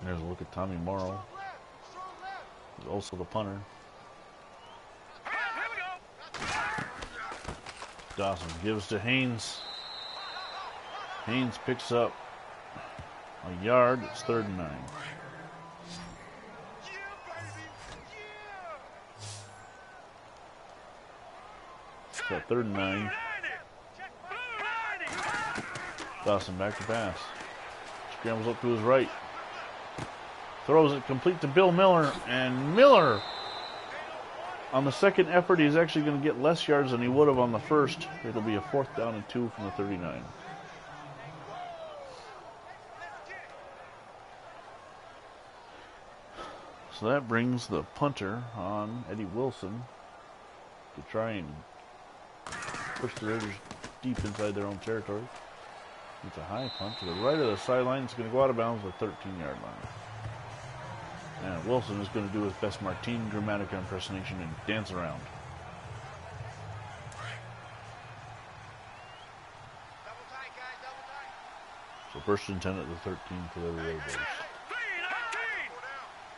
There's a look at Tommy Morrow. He's also the punter. Here we go. Dawson gives to Haynes. Haynes picks up a yard. It's 3rd and 9. It's got 3rd and 9. Dawson back to pass. Scrambles up to his right. Throws it complete to Bill Miller. And Miller, on the second effort, he's actually going to get less yards than he would have on the first. It'll be a 4th down and 2 from the 39. So that brings the punter on, Eddie Wilson, to try and push the Raiders deep inside their own territory. It's a high punt to the right of the sideline. It's going to go out of bounds at the 13-yard line. And Wilson is going to do his best Martin Gramatica impersonation and dance around. So 1st and 10 at the 13 for the Raiders.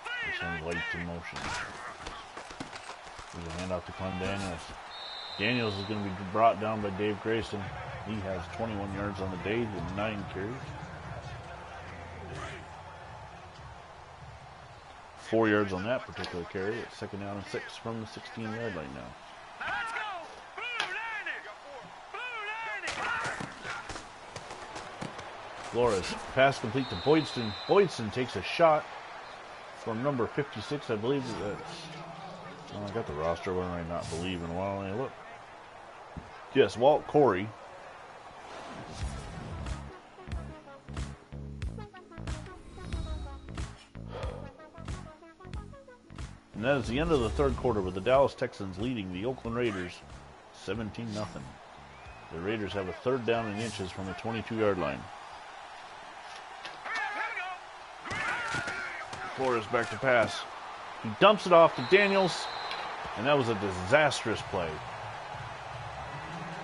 They send light to motion. There's a handoff to Clem Daniels. Daniels is going to be brought down by Dave Grayson. He has 21 yards on the day with 9 carries. 4 yards on that particular carry. It's 2nd down and 6 from the 16-yard line now. Let's go. Flores, pass complete to Boydston. Boydston takes a shot from number 56, I believe. That's, I got the roster. What did I not believe in a while? Let me look. Yes, Walt Corey. And that is the end of the 3rd quarter with the Dallas Texans leading the Oakland Raiders 17-0. The Raiders have a 3rd down and inches from the 22-yard line. Flores back to pass. He dumps it off to Daniels, and that was a disastrous play.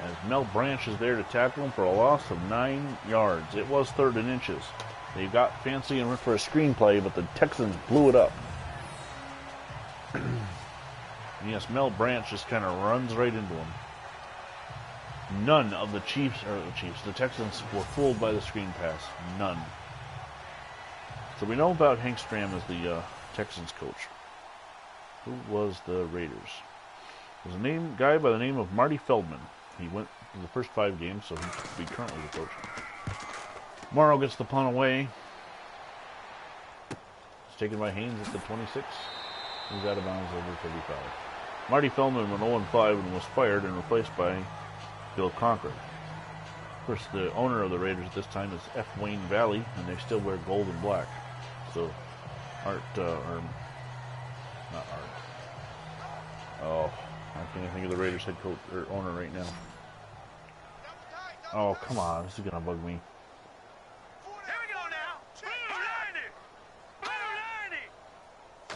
As Mel Branch is there to tackle him for a loss of 9 yards. It was 3rd and inches. They got fancy and went for a screen play, but the Texans blew it up. Yes, Mel Branch just kind of runs right into him. None of the the Texans were fooled by the screen pass. None. So we know about Hank Stram as the Texans coach. Who was the Raiders? There's a guy by the name of Marty Feldman. He went to the first 5 games, so he could be currently the coach. Morrow gets the punt away. It's taken by Haynes at the 26. He's out of bounds over 35. Marty Feldman went 0-5 and was fired and replaced by Bill Conker. Of course, the owner of the Raiders at this time is F. Wayne Valley, and they still wear gold and black. So, not Art. Oh, I can't think of the Raiders head coach or owner right now. Oh, come on, this is gonna bug me. Here we go now.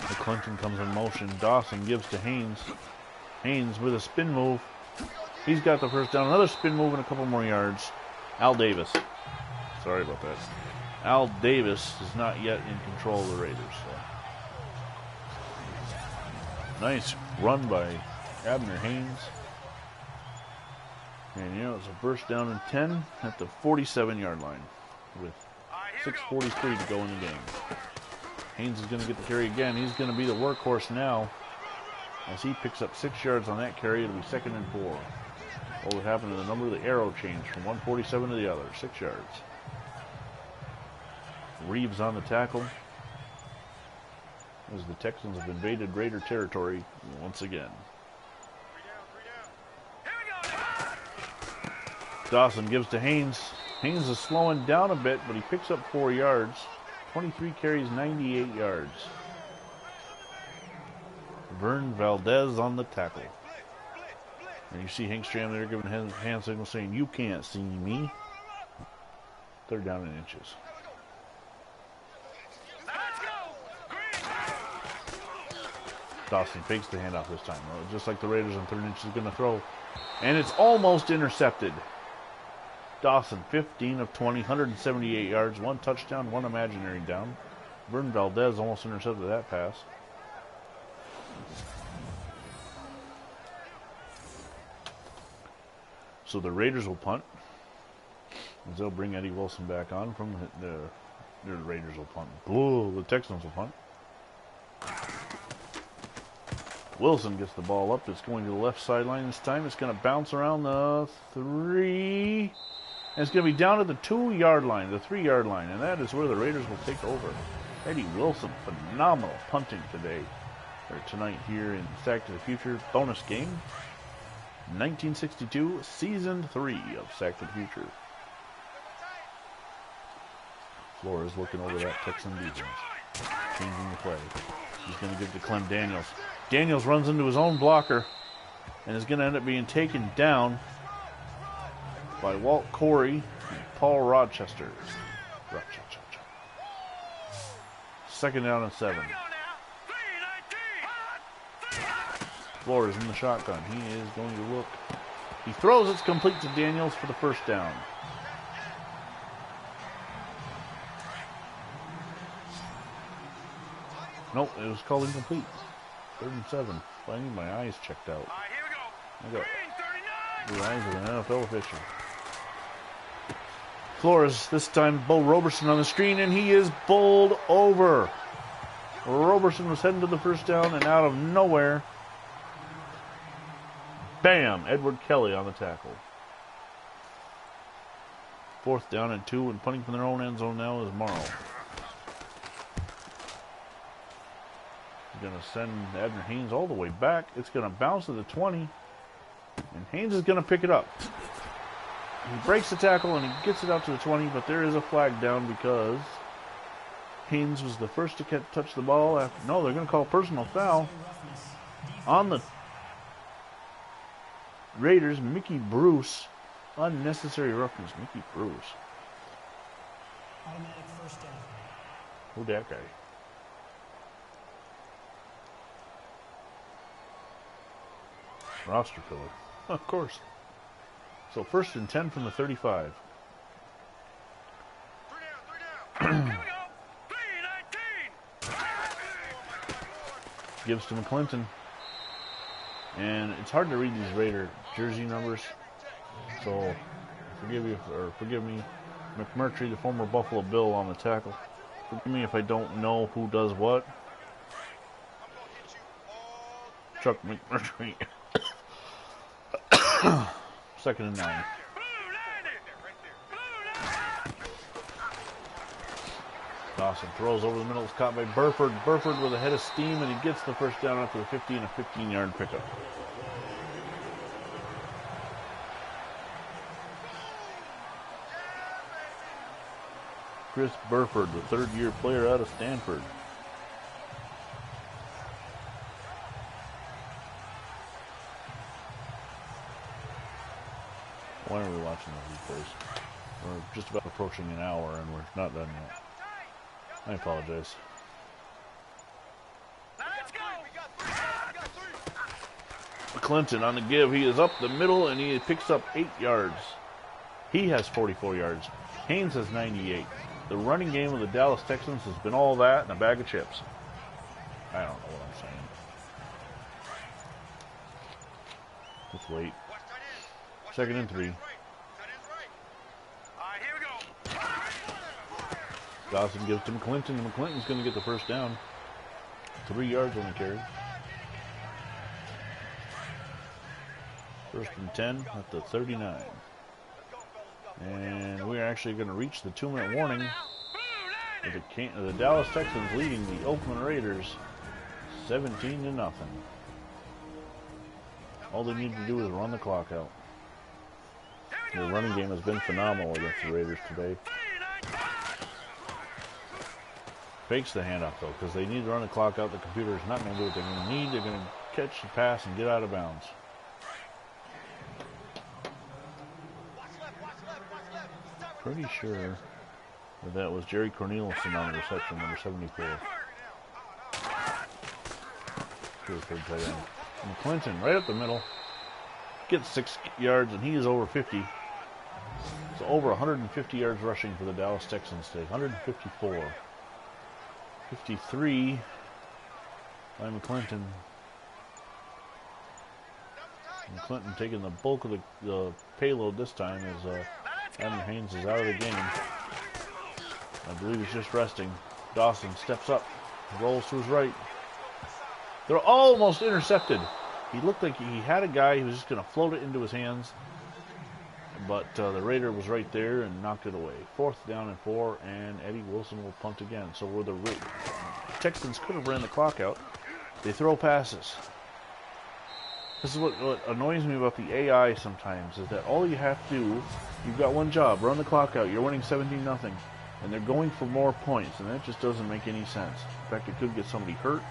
McClinton comes in motion. Dawson gives to Haynes. Haynes with a spin move. He's got the 1st down. Another spin move and a couple more yards. Al Davis. Sorry about that. Al Davis is not yet in control of the Raiders. So. Nice run by Abner Haynes. And it's a 1st down and 10 at the 47-yard line with 6:43 to go in the game. Haynes is going to get the carry again. He's going to be the workhorse now as he picks up 6 yards on that carry. It'll be 2nd and 4. What would happen to the number of the arrow change from 147 to the other? 6 yards. Reeves on the tackle as the Texans have invaded Raider territory once again. Dawson gives to Haynes. Haynes is slowing down a bit, but he picks up 4 yards. 23 carries, 98 yards. Vern Valdez on the tackle. And you see Hank Stram there giving hand signal saying, "You can't see me." 3rd down and inches. Dawson fakes the handoff this time. Just like the Raiders on 3rd inches, going to throw. And it's almost intercepted. Dawson, 15 of 20, 178 yards, 1 touchdown, 1 imaginary down. Vern Valdez almost intercepted that pass. So the Raiders will punt. As they'll bring Eddie Wilson back on from the Raiders will punt. Ooh, the Texans will punt. Wilson gets the ball up. It's going to the left sideline this time. It's going to bounce around the 3. And it's going to be down to the 2-yard line, the 3-yard line. And that is where the Raiders will take over. Eddie Wilson, phenomenal punting today. Or tonight here in Sack to the Future bonus game. 1962, Season 3 of Sack to the Future. Flores looking over that Texan defense. Changing the play. He's going to give it to Clem Daniels. Daniels runs into his own blocker and is going to end up being taken down by Walt Corey and Paul Rochester. Second down and 7. Flores in the shotgun. He is going to look. He throws. It's complete to Daniels for the first down. Nope, it was called incomplete. 3rd and 7. I need my eyes checked out. I got the eyes of an NFL official. Flores, this time Bo Roberson on the screen, and he is bowled over. Roberson was heading to the first down, and out of nowhere, bam! Edward Kelly on the tackle. 4th down and 2, and punting from their own end zone now is Morrow. Going to send Abner Haynes all the way back. It's going to bounce to the 20, and Haynes is going to pick it up. He breaks the tackle and he gets it out to the 20, but there is a flag down because Haynes was the first to touch the ball. No, they're going to call personal foul on the Raiders. Mickey Bruce, unnecessary roughness. Mickey Bruce. Automatic first down. Who that guy? Roster filler. Of course. So 1st and 10 from the 35. Gives to McClinton. And it's hard to read these Raider jersey numbers. So forgive me, McMurtry, the former Buffalo Bill on the tackle. Forgive me if I don't know who does what. Chuck McMurtry. 2nd and 9. Dawson throws over the middle. It's caught by Burford. Burford with a head of steam, and he gets the first down after the 50 and a 15-yard pickup. Chris Burford, the 3rd-year player out of Stanford. Why are we watching those replays? We're just about approaching an hour and we're not done yet. I apologize. Clinton on the give. He is up the middle and he picks up 8 yards. He has 44 yards. Haynes has 98. The running game of the Dallas Texans has been all that and a bag of chips. I don't know what I'm saying. Let's wait. 2nd and 3. Dawson gives to McClinton, and McClinton's going to get the first down. 3 yards on the carry. 1st and 10 at the 39. And we're actually going to reach the 2-minute warning with the Dallas Texans leading the Oakland Raiders 17-0. All they need to do is run the clock out. The running game has been phenomenal against the Raiders today. Fakes the handoff though, because they need to run the clock out. The computer is not going to do what they're going to need. They're going to catch the pass and get out of bounds. Pretty sure that was Jerry Cornelison on the reception, number 74. McClinton right up the middle. Gets 6 yards, and he is over 50. So over 150 yards rushing for the Dallas Texans today. 154. 53 by McClinton. Clinton taking the bulk of the payload this time as Adam Haynes is out of the game. I believe he's just resting. Dawson steps up, rolls to his right. They're almost intercepted. He looked like he had a guy who was just going to float it into his hands. But the Raider was right there and knocked it away. 4th down and 4, and Eddie Wilson will punt again. So where the Texans could have ran the clock out, they throw passes. This is what annoys me about the AI sometimes, is that all you have to do, you've got one job, run the clock out. You're winning 17-0, and they're going for more points, and that just doesn't make any sense. In fact, it could get somebody hurt.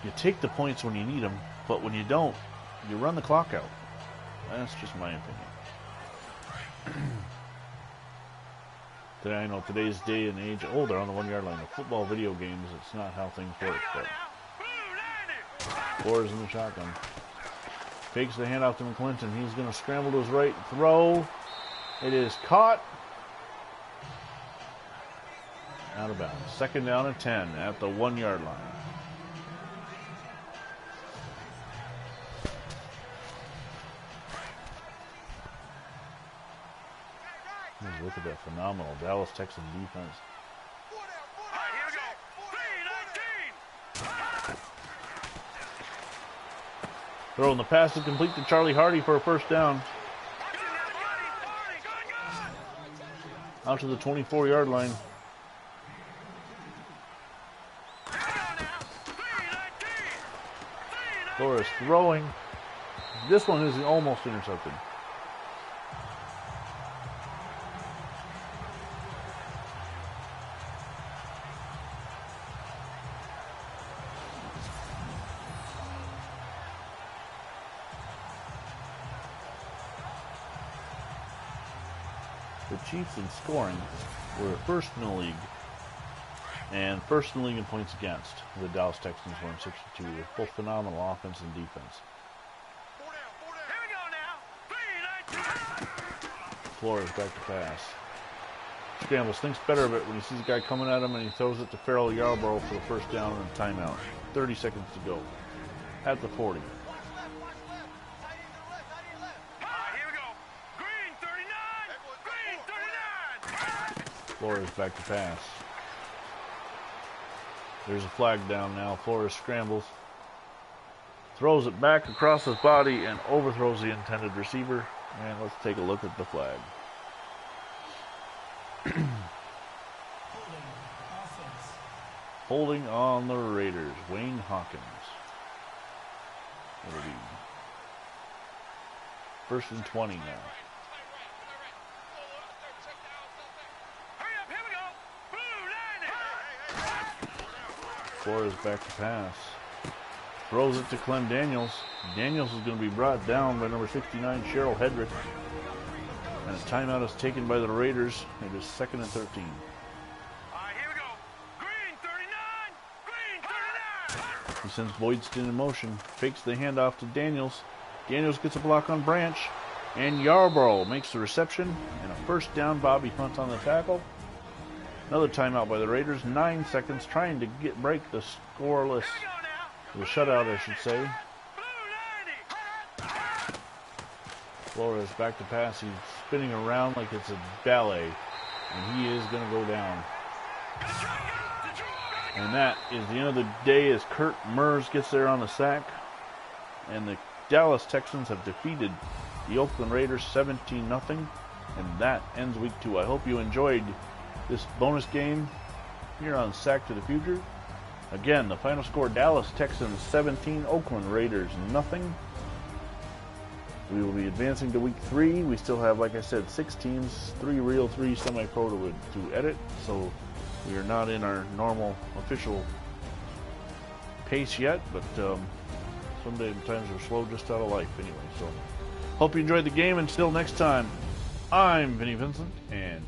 You take the points when you need them, but when you don't, you run the clock out. That's just my opinion. Today, I know today's day and age, they're on the 1-yard line. The football video games, it's not how things work. But Flores in the shotgun. Fakes the handoff to McClinton. He's going to scramble to his right, throw. It is caught. Out of bounds. 2nd down and 10 at the 1-yard line. Look at that phenomenal Dallas Texan defense. Throwing the pass to complete to Charlie Hardy for a 1st down. Out to the 24-yard line. Flores throwing. This one is almost intercepted. The Chiefs in scoring were 1st in the league and 1st in the league in points against. The Dallas Texans were in 62 with both phenomenal offense and defense. Flores back to pass. Scrambles, thinks better of it when he sees a guy coming at him, and he throws it to Farrell Yarborough for the 1st down and a timeout. 30 seconds to go at the 40. Flores back to pass. There's a flag down now. Flores scrambles. Throws it back across his body and overthrows the intended receiver. And let's take a look at the flag. Holding on the Raiders. Wayne Hawkins. It'll be 1st and 20 now. Flores back to pass. Throws it to Clem Daniels. Daniels is going to be brought down by number 69, Cheryl Hedrick. And a timeout is taken by the Raiders. It is 2nd and 13. Here we go. Green 39. Green 39. He sends Boydston in motion. Fakes the handoff to Daniels. Daniels gets a block on Branch. And Yarborough makes the reception. And a 1st down. Bobby Hunt on the tackle. Another timeout by the Raiders. 9 seconds trying to break the scoreless, the shutout, I should say. Flores back to pass. He's spinning around like it's a ballet. And he is going to go down. And that is the end of the day as Kurt Mers gets there on the sack. And the Dallas Texans have defeated the Oakland Raiders 17-0. And that ends week 2. I hope you enjoyed this bonus game here on Sack to the Future. Again, the final score, Dallas Texans 17, Oakland Raiders nothing. We will be advancing to week 3. We still have, like I said, 6 teams, 3 real, 3 semi-pro to edit. So we are not in our normal official pace yet, but sometimes we're slow just out of life anyway. So hope you enjoyed the game. Until next time, I'm Vinny Vincent, and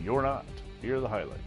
you're not. Here are the highlights.